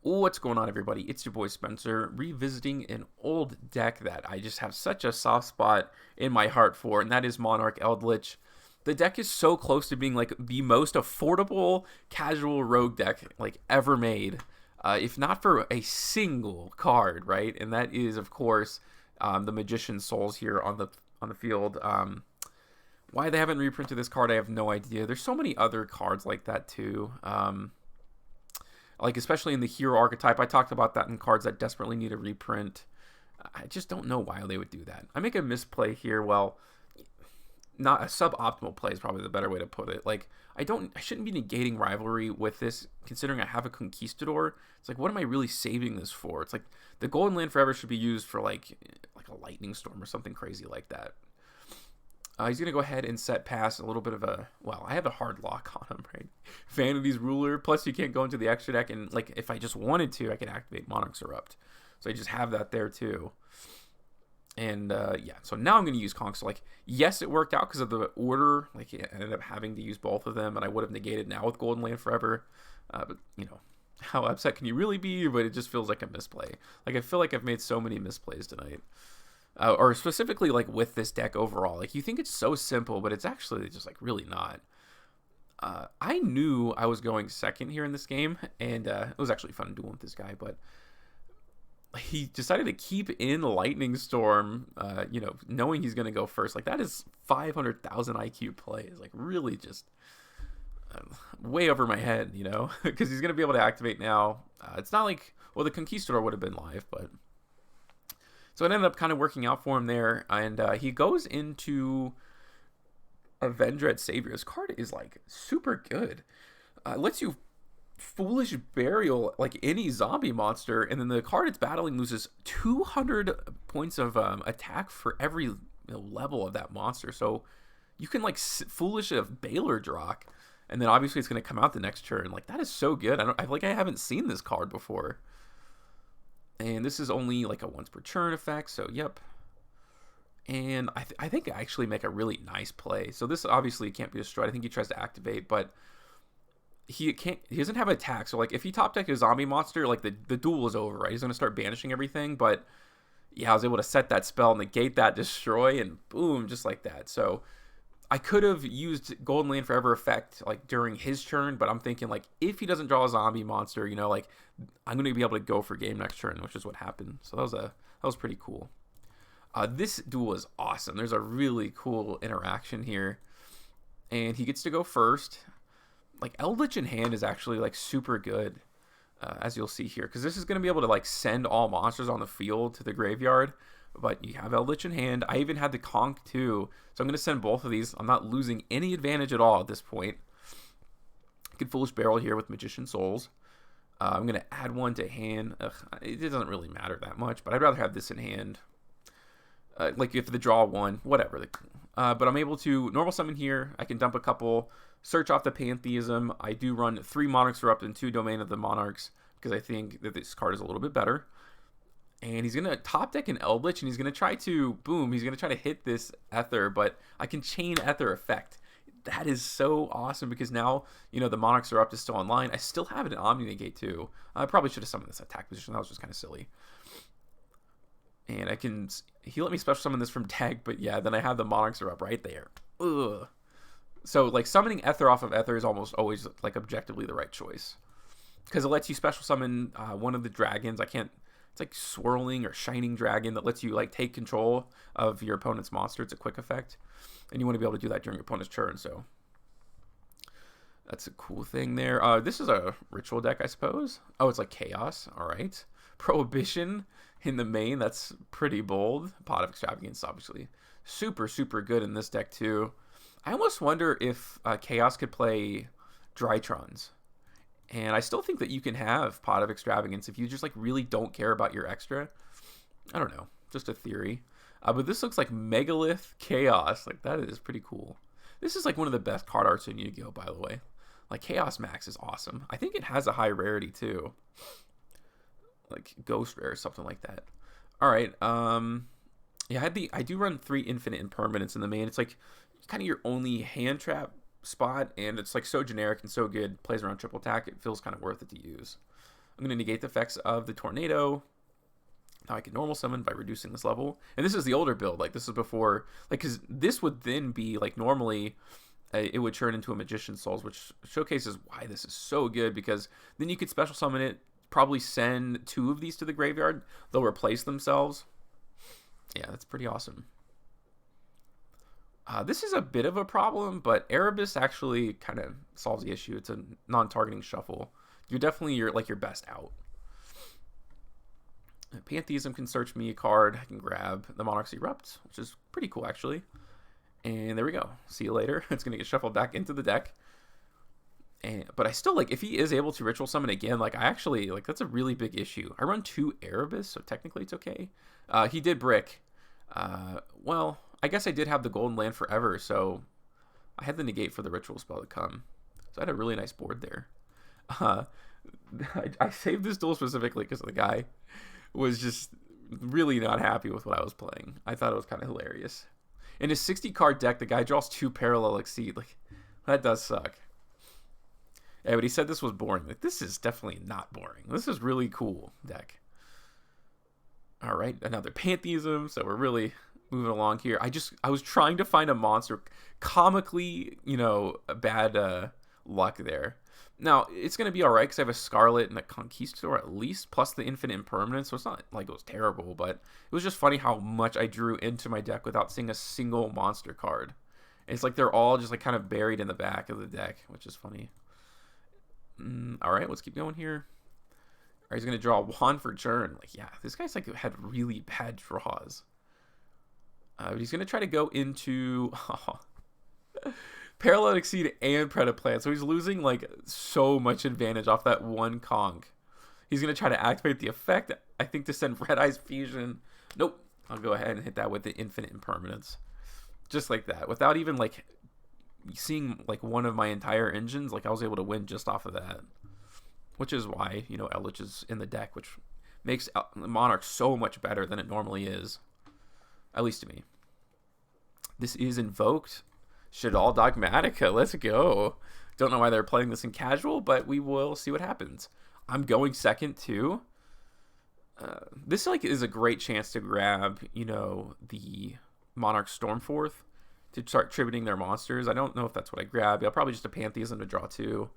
What's going on, everybody? It's your boy Spencer, revisiting an old deck that I just have such a soft spot in my heart for, and that is Monarch Eldlich. The deck is so close to being like the most affordable casual rogue deck like ever made, if not for a single card, right? And that is, of course, the Magician's Souls here on the field. Why they haven't reprinted this card, I have no idea. There's so many other cards like that too. Like especially in the hero archetype, I talked about that in cards that desperately need a reprint. I just don't know why they would do that. I make a misplay here. Well, not a suboptimal play is probably the better way to put it. Like I shouldn't be negating rivalry with this, considering I have a conquistador. It's like, what am I really saving this for? It's like the golden land forever should be used for like a lightning storm or something crazy like that. He's going to go ahead and set past a little bit of a, well, I have a hard lock on him, right? Vanity's Ruler, plus you can't go into the extra deck, and like if I just wanted to, I could activate Monarch's Erupt. So I just have that there too. And yeah, so now I'm going to use Conch. So like, yes, it worked out because of the order. Like I ended up having to use both of them, and I would have negated now with Golden Land Forever. But you know, how upset can you really be? But it just feels like a misplay. Like I feel like I've made so many misplays tonight. Or specifically like with this deck overall. Like you think it's so simple, but it's actually just like really not. I knew I was going second here in this game, and it was actually fun dueling with this guy, but he decided to keep in Lightning Storm, you know, knowing he's going to go first. Like that is 500,000 IQ plays. Like really just way over my head, you know, because he's going to be able to activate now. It's not like, well, the Conquistador would have been live, but so it ended up kind of working out for him there, and he goes into Avenged Savior. This card is like super good. It lets you Foolish Burial like any zombie monster, and then the card it's battling loses 200 points of attack for every level of that monster. So you can like Foolish of Baylor Drock, and then obviously it's going to come out the next turn. Like that is so good. I haven't seen this card before. And this is only like a once per turn effect, so yep. And I think I actually make a really nice play. So this obviously can't be destroyed. I think he tries to activate, but he doesn't have attack. So like if he top deck a zombie monster, like the duel is over, right? He's gonna start banishing everything, but yeah, I was able to set that spell, negate that, destroy, and boom, just like that. So I could have used Golden Land Forever effect like during his turn, but I'm thinking like if he doesn't draw a zombie monster, you know, like I'm going to be able to go for game next turn, which is what happened. So that was pretty cool. This duel is awesome. There's a really cool interaction here, and he gets to go first. Like Eldritch in hand is actually like super good, as you'll see here, because this is going to be able to like send all monsters on the field to the graveyard. But you have Eldritch in hand. I even had the Conch too, so I'm going to send both of these. I'm not losing any advantage at all at this point. I could Foolish Barrel here with Magician Souls. I'm going to add one to hand. It doesn't really matter that much, but I'd rather have this in hand. Like if the draw one, whatever. But I'm able to normal summon here. I can dump a couple, search off the Pantheism. I do run 3 Monarchs Erupt and 2 Domain of the Monarchs because I think that this card is a little bit better. And he's going to top deck an Eldritch, and he's going to try to, boom, he's going to try to hit this Ether, but I can chain Ether effect. That is so awesome because now, you know, the Monarchs Erupt is still online. I still have it in Omni Negate too. I probably should have summoned this attack position. That was just kind of silly. And he let me special summon this from deck, but yeah, then I have the Monarchs Erupt right there. Ugh. So like summoning Ether off of Ether is almost always like objectively the right choice. Because it lets you special summon one of the dragons. It's like Swirling or Shining Dragon that lets you like take control of your opponent's monster. It's a quick effect, and you want to be able to do that during your opponent's turn. So that's a cool thing there. This is a ritual deck, I suppose. Oh, it's like Chaos. All right, Prohibition in the main. That's pretty bold. Pot of Extravagance, obviously, super good in this deck too. I almost wonder if Chaos could play Drytrons. And I still think that you can have Pot of Extravagance if you just like really don't care about your extra. I don't know, just a theory. But this looks like Megalith Chaos. Like that is pretty cool. This is like one of the best card arts in Yu-Gi-Oh, by the way. Like Chaos Max is awesome. I think it has a high rarity too. Like Ghost Rare or something like that. All right. Yeah, I do run 3 Infinite Impermanence in the main. It's like kind of your only hand trap spot, and it's like so generic and so good. Plays around triple attack. It feels kind of worth it to use. I'm going to negate the effects of the tornado. Now I can normal summon by reducing this level. And this is the older build. Like, this is before, like, because this would then be, like, normally it would turn into a Magician's Souls, which showcases why this is so good, because then you could special summon it, probably send 2 of these to the graveyard. They'll replace themselves. Yeah, that's pretty awesome. This is a bit of a problem, but Erebus actually kind of solves the issue. It's a non-targeting shuffle. You're definitely your best out. Pantheism can search me a card. I can grab the Monarch's Erupt, which is pretty cool, actually. And there we go. See you later. It's going to get shuffled back into the deck. But I still, like, if he is able to ritual summon again, like, I actually, like, that's a really big issue. I run 2 Erebus, so technically it's okay. He did brick. Well, I guess I did have the Golden Land Forever, so I had the negate for the ritual spell to come. So I had a really nice board there. I saved this duel specifically because the guy was just really not happy with what I was playing. I thought it was kind of hilarious. In his 60-card deck, the guy draws 2 Parallel Exceed. Like, that does suck. Yeah, but he said this was boring. Like, this is definitely not boring. This is really cool deck. All right, another Pantheism. So we're really moving along here. I was trying to find a monster. Comically, a bad luck there. Now, it's going to be all right because I have a Scarlet and a Conquistador at least, plus the Infinite Impermanence, so it's not like it was terrible, but it was just funny how much I drew into my deck without seeing a single monster card. It's like they're all just like kind of buried in the back of the deck, which is funny. All right, let's keep going here. All right, he's going to draw 1 for turn. Like, yeah, this guy's like had really bad draws. But he's going to try to go into... Parallel Exceed and Predaplant, so he's losing like so much advantage off that 1 conch. He's going to try to activate the effect, I think, to send Red Eyes Fusion. Nope. I'll go ahead and hit that with the Infinite Impermanence. Just like that. Without even like seeing like one of my entire engines, like I was able to win just off of that. Which is why, Eldlich is in the deck, which makes Monarch so much better than it normally is. At least to me. This is invoked. Shaddoll Dogmatica, let's go. Don't know why they're playing this in casual, but we will see what happens. I'm going second too. This like is a great chance to grab, the Monarch Stormforth to start tributing their monsters. I don't know if that's what I grab. I'll probably just a Pantheism to draw 2.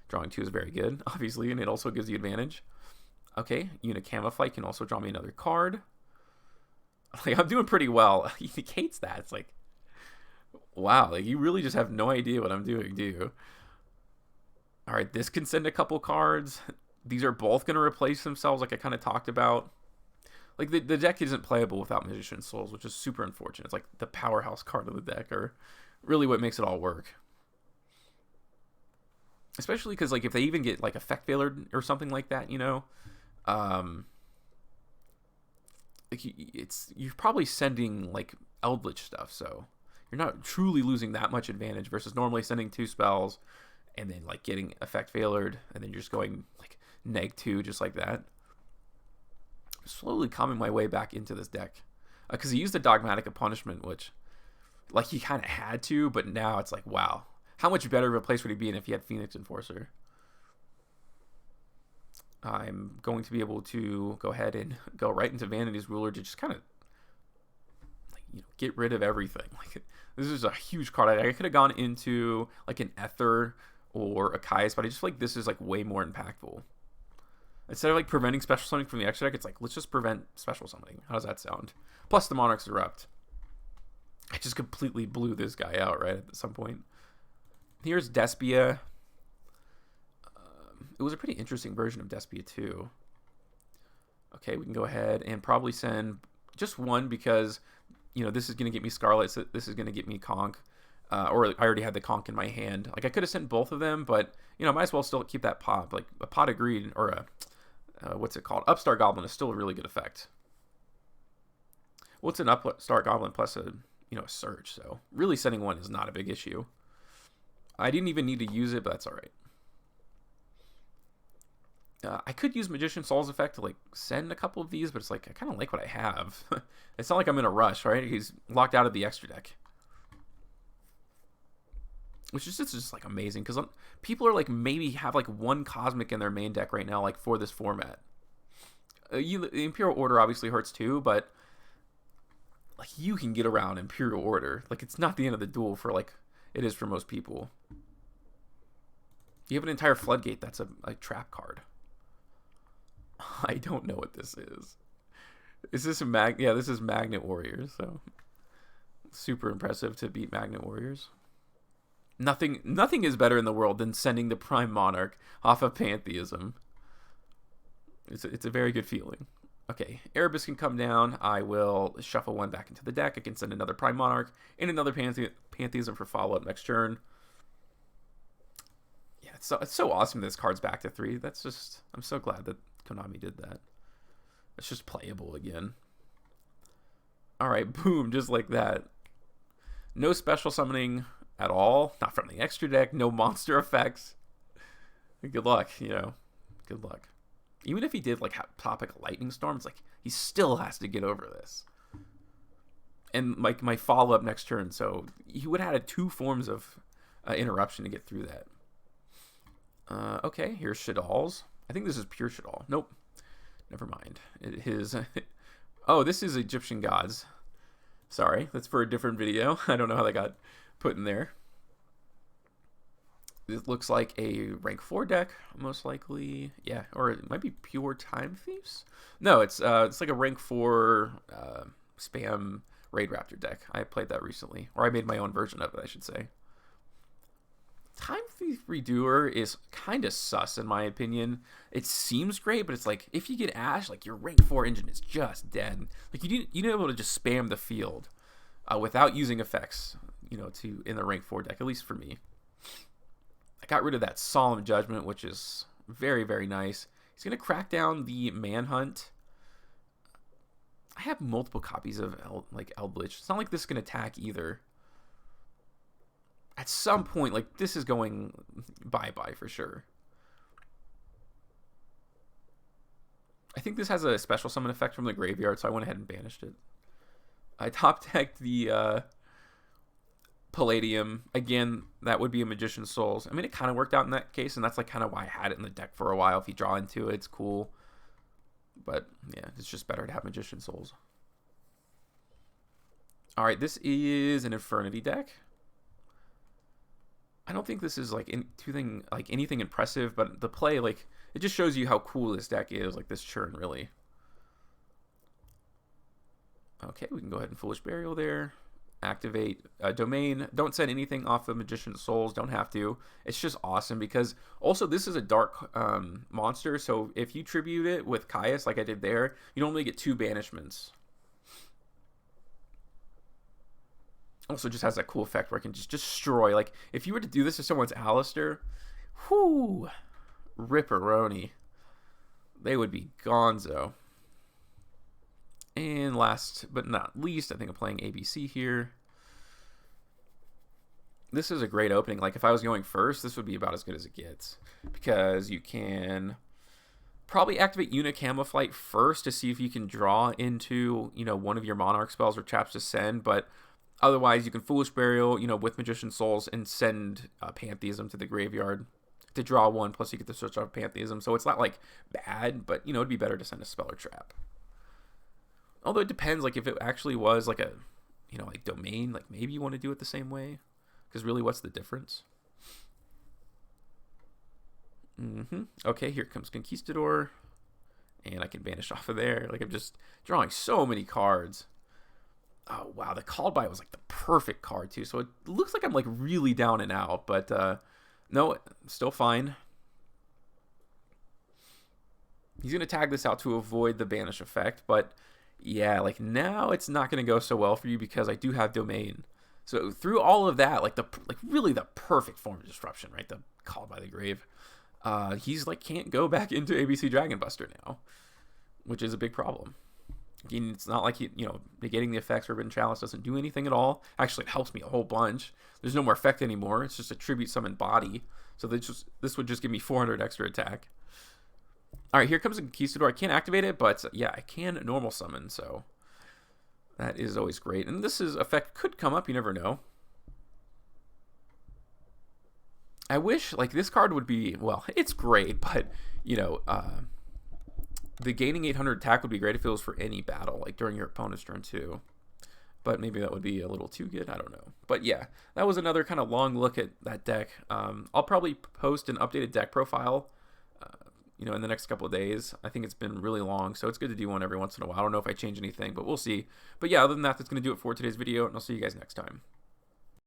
Drawing 2 is very good, obviously, and it also gives you advantage. Okay, Camouflite can also draw me another card. Like, I'm doing pretty well. He negates that. It's like, wow, like you really just have no idea what I'm doing, do you? All right, this can send a couple cards. These are both going to replace themselves, like I kind of talked about. Like, the deck isn't playable without Magician's Souls, which is super unfortunate. It's like the powerhouse card of the deck, or really what makes it all work. Especially because, like, if they even get, like, Effect Failure or something like that, like, you're probably sending, like, Eldlich stuff, so you're not truly losing that much advantage versus normally sending 2 spells and then, like, getting Effect Failured, and then you're just going, like, -2 just like that. Slowly coming my way back into this deck. Because he used the Dogmatic Punishment, which, like, he kind of had to, but now it's like, wow. How much better of a place would he be in if he had Phoenix Enforcer? I'm going to be able to go ahead and go right into Vanity's Ruler to just kind of, like, get rid of everything. Like, this is a huge card. I could have gone into, like, an Ether or a Caius, but I just feel like this is, like, way more impactful. Instead of, like, preventing special summoning from the extra deck, it's like, let's just prevent special summoning. How does that sound? Plus the Monarch's Erupt. I just completely blew this guy out, right, at some point. Here's Despia. It was a pretty interesting version of Despia too. Okay, we can go ahead and probably send just 1 because, this is going to get me Scarlet, so this is going to get me Conch. Or I already had the Conch in my hand. Like, I could have sent both of them, but, might as well still keep that Pot. Like, a Pot of Greed, or a, what's it called? Upstart Goblin is still a really good effect. Well, it's an Upstart Goblin plus a Surge, so really sending 1 is not a big issue. I didn't even need to use it, but that's all right. I could use Magician Soul's effect to, like, send a couple of these, but it's like, I kind of like what I have. It's not like I'm in a rush, right? He's locked out of the extra deck. which is just like amazing because people are like maybe have like one cosmic in their main deck right now, like for this format. The Imperial Order obviously hurts too, but like you can get around Imperial Order. Like it's not the end of the duel for like it is for most people. You have an entire Floodgate that's a trap card. I don't know what this is. Is this a yeah, this is Magnet Warriors, so super impressive to beat Magnet Warriors. Nothing is better in the world than sending the Prime Monarch off of Pantheism. It's a very good feeling. Okay, Erebus can come down. I will shuffle one back into the deck. I can send another Prime Monarch and another Pantheism for follow-up next turn. Yeah, it's so awesome this card's back to 3. That's just... I'm so glad that Konami did that. It's just playable again. Alright, boom, just like that. No special summoning at all. Not from the extra deck. No monster effects. Good luck, you know. Good luck. Even if he did like topic Lightning Storm, it's like he still has to get over this. And like my follow-up next turn, so he would have had 2 forms of interruption to get through that. Okay, here's Shadal's. I think this is pure Shadal. Nope. Never mind. Oh, this is Egyptian Gods. Sorry, that's for a different video. I don't know how that got put in there. It looks like a rank 4 deck, most likely. Yeah, or it might be pure Time Thieves. No, it's like a rank 4 spam Raid Raptor deck. I played that recently, or I made my own version of it, I should say. Time Thief Redoer is kind of sus in my opinion. It seems great, but it's like if you get Ash, like your rank 4 engine is just dead. Like you're able to just spam the field without using effects, you know, in the rank 4 deck, at least for me. I got rid of that Solemn Judgment, which is very, very nice. He's going to crack down the Manhunt. I have multiple copies of Eldlich. It's not like this can attack either. At some point, like, this is going bye-bye for sure. I think this has a special summon effect from the graveyard, so I went ahead and banished it. I top-decked the Palladium. Again, that would be a Magician's Souls. I mean, it kind of worked out in that case, and that's like kind of why I had it in the deck for a while. If you draw into it, it's cool. But, yeah, it's just better to have Magician's Souls. Alright, this is an Infernity deck. I don't think this is like anything impressive, but the play, like, it just shows you how cool this deck is, like this churn, really. Okay, we can go ahead and Foolish Burial there. Activate Domain. Don't send anything off of Magician's Souls. Don't have to. It's just awesome because also this is a dark monster, so if you tribute it with Caius like I did there, you normally get 2 banishments. Also just has that cool effect where it can just destroy. Like, if you were to do this to someone's Alistair, whoo, ripperoni. They would be gonzo. And last but not least, I think I'm playing ABC here. This is a great opening. Like, if I was going first, this would be about as good as it gets. Because you can probably activate Unicamoflight first to see if you can draw into, you know, one of your Monarch spells or traps to send, but otherwise, you can Foolish Burial, you know, with Magician's Souls and send Pantheism to the graveyard to draw 1, plus you get to switch off Pantheism. So it's not, like, bad, but, you know, it'd be better to send a spell or trap. Although it depends, like, if it actually was, like, a, you know, like, Domain, like, maybe you want to do it the same way. Because really, what's the difference? Okay, here comes Conquistador. And I can banish off of there. Like, I'm just drawing so many cards. Oh, wow, the Called By was, like, the perfect card, too. So it looks like I'm, like, really down and out. But, no, still fine. He's going to tag this out to avoid the banish effect. But, yeah, like, now it's not going to go so well for you because I do have Domain. So through all of that, like, really the perfect form of disruption, right? The Called By the Grave. He's, like, can't go back into ABC Dragon Buster now, which is a big problem. Again, it's not like he, you know, negating the effects for Forbidden Chalice doesn't do anything at all. Actually, it helps me a whole bunch. There's no more effect anymore. It's just a tribute summon body. So this would just give me 400 extra attack. All right, here comes a Conquistador. I can't activate it, but yeah, I can normal summon. So that is always great. And this is effect could come up. You never know. I wish, like, this card would be, well, it's great, but, you know, the gaining 800 attack would be great if it was for any battle, like during your opponent's turn too. But maybe that would be a little too good. I don't know. But yeah, that was another kind of long look at that deck. I'll probably post an updated deck profile, you know, in the next couple of days. I think it's been really long, so it's good to do one every once in a while. I don't know if I change anything, but we'll see. But yeah, other than that, that's going to do it for today's video, and I'll see you guys next time.